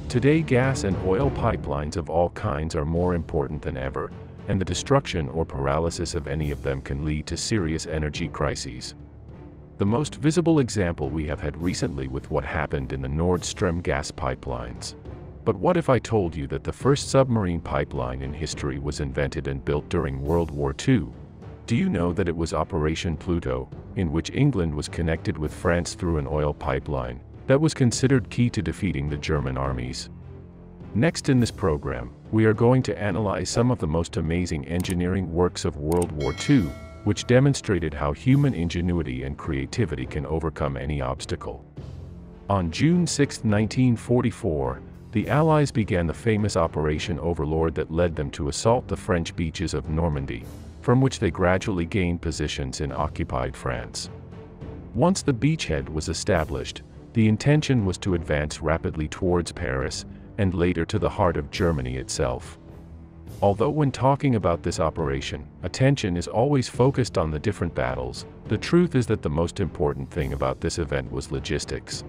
Today, gas and oil pipelines of all kinds are more important than ever, and the destruction or paralysis of any of them can lead to serious energy crises. The most visible example we have had recently with what happened in the Nord Stream gas pipelines. But what if I told you that the first submarine pipeline in history was invented and built during World War II? Do you know that it was Operation Pluto, in which England was connected with France through an oil pipeline, that was considered key to defeating the German armies? Next in this program, we are going to analyze some of the most amazing engineering works of World War II, which demonstrated how human ingenuity and creativity can overcome any obstacle. On June 6, 1944, the Allies began the famous Operation Overlord that led them to assault the French beaches of Normandy, from which they gradually gained positions in occupied France. Once the beachhead was established, the intention was to advance rapidly towards Paris, and later to the heart of Germany itself. Although when talking about this operation, attention is always focused on the different battles, the truth is that the most important thing about this event was logistics.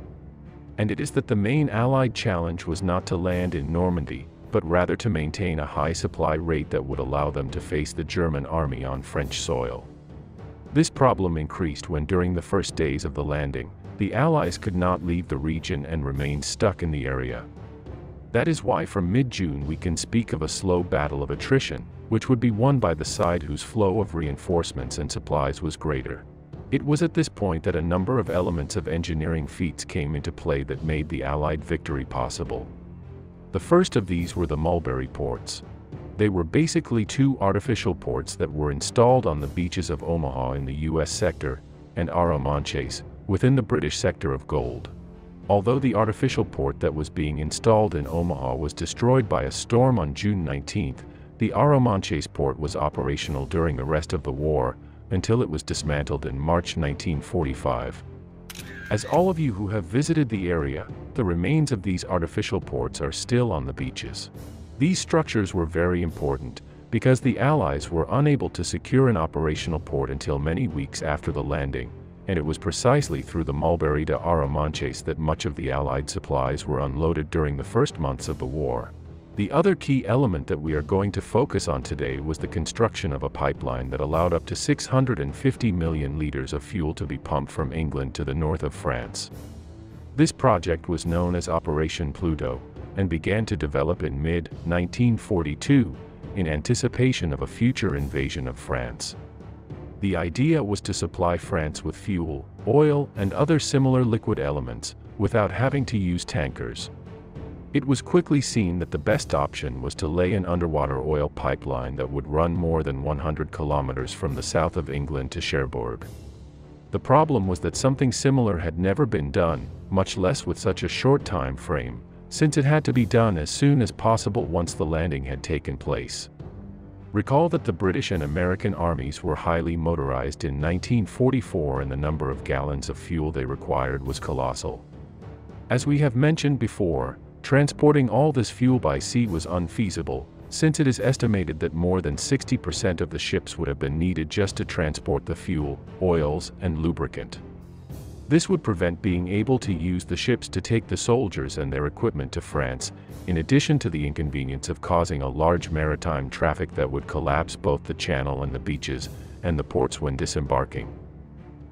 And it is that the main Allied challenge was not to land in Normandy, but rather to maintain a high supply rate that would allow them to face the German army on French soil. This problem increased when during the first days of the landing, the Allies could not leave the region and remained stuck in the area. That is why from mid-June we can speak of a slow battle of attrition, which would be won by the side whose flow of reinforcements and supplies was greater. It was at this point that a number of elements of engineering feats came into play that made the Allied victory possible. The first of these were the Mulberry ports. They were basically two artificial ports that were installed on the beaches of Omaha in the US sector, and Arromanches, within the British sector of Gold. Although the artificial port that was being installed in Omaha was destroyed by a storm on June 19, the Arromanches port was operational during the rest of the war, until it was dismantled in March 1945. As all of you who have visited the area, the remains of these artificial ports are still on the beaches. These structures were very important, because the Allies were unable to secure an operational port until many weeks after the landing, and it was precisely through the Mulberry to Arromanches that much of the Allied supplies were unloaded during the first months of the war. The other key element that we are going to focus on today was the construction of a pipeline that allowed up to 650 million liters of fuel to be pumped from England to the north of France. This project was known as Operation Pluto, and began to develop in mid-1942, in anticipation of a future invasion of France. The idea was to supply France with fuel, oil, and other similar liquid elements, without having to use tankers. It was quickly seen that the best option was to lay an underwater oil pipeline that would run more than 100 kilometers from the south of England to Cherbourg. The problem was that something similar had never been done, much less with such a short time frame, since it had to be done as soon as possible once the landing had taken place. Recall that the British and American armies were highly motorized in 1944 and the number of gallons of fuel they required was colossal. As we have mentioned before, transporting all this fuel by sea was unfeasible, since it is estimated that more than 60% of the ships would have been needed just to transport the fuel, oils, and lubricant. This would prevent being able to use the ships to take the soldiers and their equipment to France, in addition to the inconvenience of causing a large maritime traffic that would collapse both the channel and the beaches, and the ports when disembarking.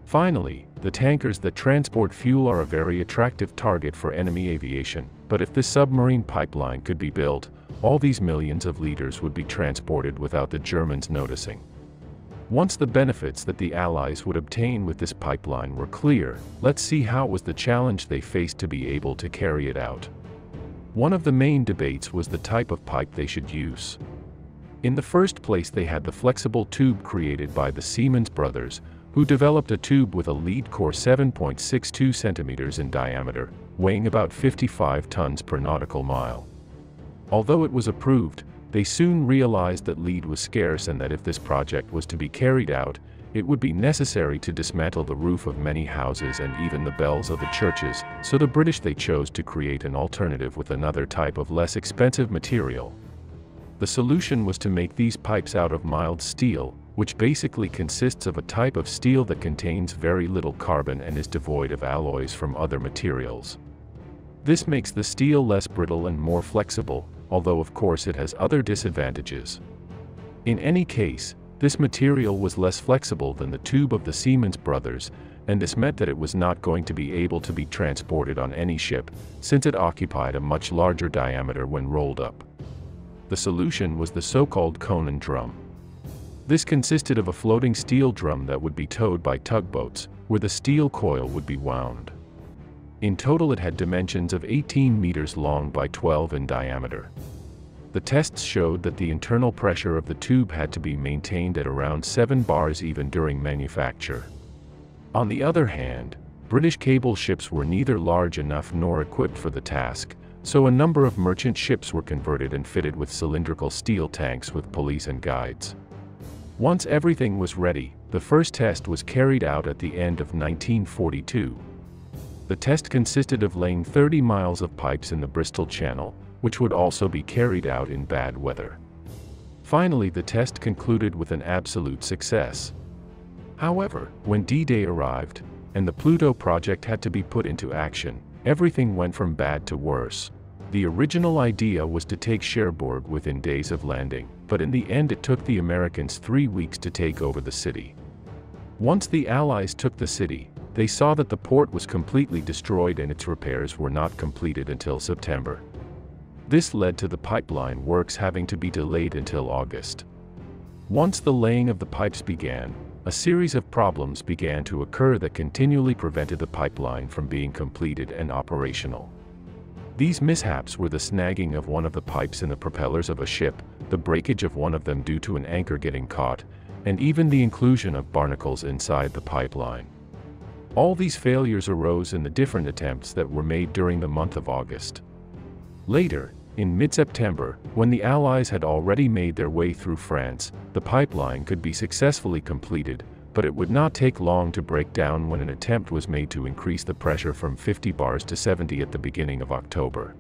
Finally, the tankers that transport fuel are a very attractive target for enemy aviation, but if this submarine pipeline could be built, all these millions of liters would be transported without the Germans noticing. Once the benefits that the Allies would obtain with this pipeline were clear, let's see how was the challenge they faced to be able to carry it out. One of the main debates was the type of pipe they should use. In the first place, they had the flexible tube created by the Siemens brothers, who developed a tube with a lead core 7.62 centimeters in diameter, weighing about 55 tons per nautical mile. Although it was approved, they soon realized that lead was scarce and that if this project was to be carried out, it would be necessary to dismantle the roof of many houses and even the bells of the churches, so the British they chose to create an alternative with another type of less expensive material. The solution was to make these pipes out of mild steel, which basically consists of a type of steel that contains very little carbon and is devoid of alloys from other materials. This makes the steel less brittle and more flexible, although of course it has other disadvantages. In any case, this material was less flexible than the tube of the Siemens brothers, and this meant that it was not going to be able to be transported on any ship, since it occupied a much larger diameter when rolled up. The solution was the so-called Conan drum. This consisted of a floating steel drum that would be towed by tugboats, where the steel coil would be wound. In total it had dimensions of 18 meters long by 12 in diameter. The tests showed that the internal pressure of the tube had to be maintained at around 7 bars even during manufacture. On the other hand, British cable ships were neither large enough nor equipped for the task, so a number of merchant ships were converted and fitted with cylindrical steel tanks with pulleys and guides. Once everything was ready, the first test was carried out at the end of 1942. The test consisted of laying 30 miles of pipes in the Bristol Channel, which would also be carried out in bad weather. Finally, the test concluded with an absolute success. However, when D-Day arrived, and the Pluto project had to be put into action, everything went from bad to worse. The original idea was to take Cherbourg within days of landing, but in the end it took the Americans 3 weeks to take over the city. Once the Allies took the city, they saw that the port was completely destroyed and its repairs were not completed until September. This led to the pipeline works having to be delayed until August. Once the laying of the pipes began, a series of problems began to occur that continually prevented the pipeline from being completed and operational. These mishaps were the snagging of one of the pipes in the propellers of a ship, the breakage of one of them due to an anchor getting caught, and even the inclusion of barnacles inside the pipeline. All these failures arose in the different attempts that were made during the month of August. Later, in mid-September, when the Allies had already made their way through France, the pipeline could be successfully completed, but it would not take long to break down when an attempt was made to increase the pressure from 50 bars to 70 at the beginning of October.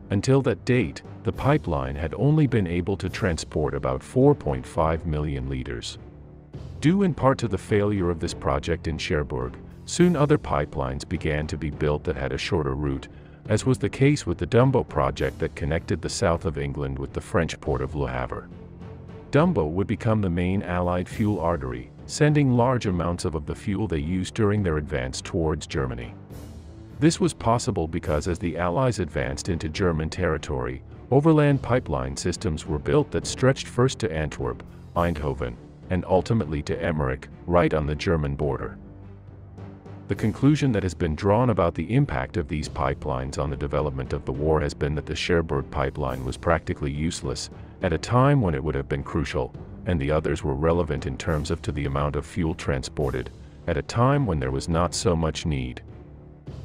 Until that date, the pipeline had only been able to transport about 4.5 million liters. Due in part to the failure of this project in Cherbourg, soon other pipelines began to be built that had a shorter route, as was the case with the Dumbo project that connected the south of England with the French port of Le Havre. Dumbo would become the main Allied fuel artery, sending large amounts of the fuel they used during their advance towards Germany. This was possible because as the Allies advanced into German territory, overland pipeline systems were built that stretched first to Antwerp, Eindhoven, and ultimately to Emmerich, right on the German border. The conclusion that has been drawn about the impact of these pipelines on the development of the war has been that the Cherbourg pipeline was practically useless, at a time when it would have been crucial, and the others were relevant in terms of to the amount of fuel transported, at a time when there was not so much need.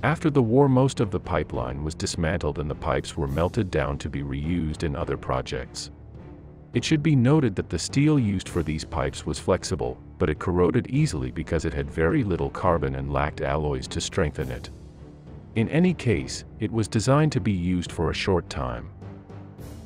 After the war, most of the pipeline was dismantled and the pipes were melted down to be reused in other projects. It should be noted that the steel used for these pipes was flexible, but it corroded easily because it had very little carbon and lacked alloys to strengthen it. In any case, it was designed to be used for a short time.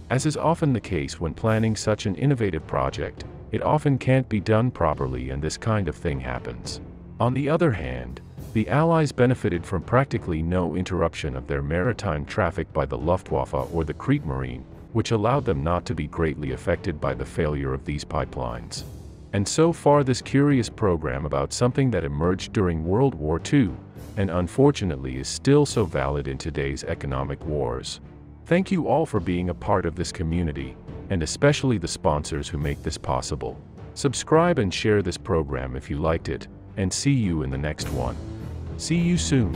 As is often the case when planning such an innovative project, it often can't be done properly and this kind of thing happens. On the other hand, the Allies benefited from practically no interruption of their maritime traffic by the Luftwaffe or the Kriegsmarine, which allowed them not to be greatly affected by the failure of these pipelines. And so far this curious program about something that emerged during World War II, and unfortunately is still so valid in today's economic wars. Thank you all for being a part of this community, and especially the sponsors who make this possible. Subscribe and share this program if you liked it, and see you in the next one. See you soon.